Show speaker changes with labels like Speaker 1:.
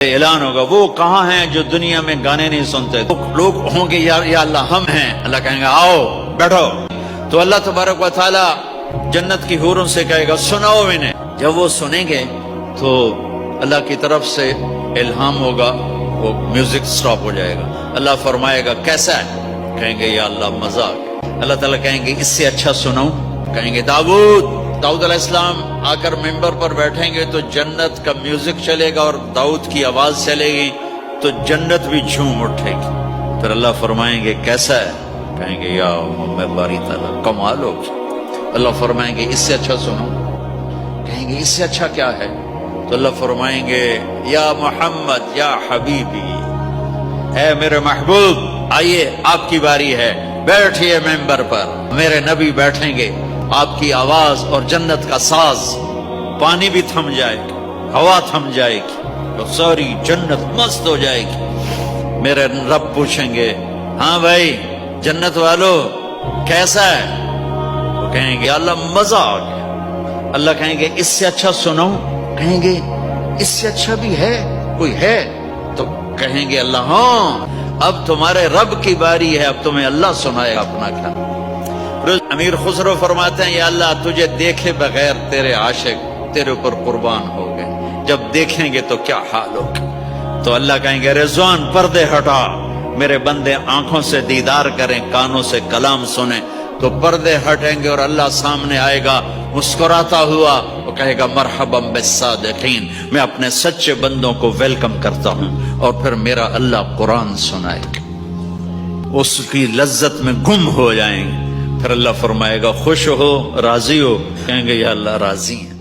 Speaker 1: اعلان ہوگا وہ کہاں ہیں جو دنیا میں گانے نہیں سنتے؟ لوگ ہوں گے یا اللہ ہم ہیں، اللہ کہیں گے آؤ بیٹھو، تو اللہ تبارک و تعالی جنت کی حوروں سے کہے گا سناؤ انہیں۔ جب وہ سنیں گے تو اللہ کی طرف سے الہام ہوگا، وہ میوزک سٹاپ ہو جائے گا۔ اللہ فرمائے گا کیسا ہے؟ کہیں گے یا اللہ مذاق۔ اللہ تعالیٰ کہیں گے اس سے اچھا سناؤں؟ کہیں گے داؤد علیہ السلام آ کر ممبر پر بیٹھیں گے تو جنت کا میوزک چلے گا اور داؤد کی آواز چلے گی تو جنت بھی جھوم اٹھے گی۔ پھر اللہ فرمائیں گے کیسا ہے؟ کہیں گے یا میں باری تعالیٰ کمال ہوگی۔ اللہ فرمائیں گے اس سے اچھا سنو؟ کہیں گے اس سے اچھا کیا ہے؟ تو اللہ فرمائیں گے یا محمد یا حبیبی، اے میرے محبوب آئیے آپ کی باری ہے، بیٹھیے ممبر پر، میرے نبی بیٹھیں گے، آپ کی آواز اور جنت کا ساز، پانی بھی تھم جائے گا، ہوا تھم جائے گی، تو ساری جنت مست ہو جائے گی۔ میرے رب پوچھیں گے ہاں بھائی جنت والو کیسا ہے؟ وہ کہیں گے اللہ مزہ آ گیا۔ اللہ کہیں گے اس سے اچھا سناؤں؟ کہیں گے اس سے اچھا بھی ہے، کوئی ہے؟ تو کہیں گے اللہ ہاں اب تمہارے رب کی باری ہے، اب تمہیں اللہ سنائے گا اپنا کیا۔ امیر خسرو فرماتے ہیں یا اللہ تجھے دیکھے بغیر تیرے عاشق تیرے اوپر قربان ہو گئے، جب دیکھیں گے تو کیا حال ہوگا؟ تو اللہ کہیں گے رضوان پردے ہٹا، میرے بندے آنکھوں سے دیدار کریں، کانوں سے کلام سنیں، تو پردے ہٹیں گے اور اللہ سامنے آئے گا مسکراتا ہوا، وہ کہے گا مرحبا بالصادقین، میں اپنے سچے بندوں کو ویلکم کرتا ہوں، اور پھر میرا اللہ قرآن سنائے گا، اس کی لذت میں گم ہو جائیں گے۔ پھر اللہ فرمائے گا خوش ہو راضی ہو؟ کہیں گے یا اللہ راضی ہیں۔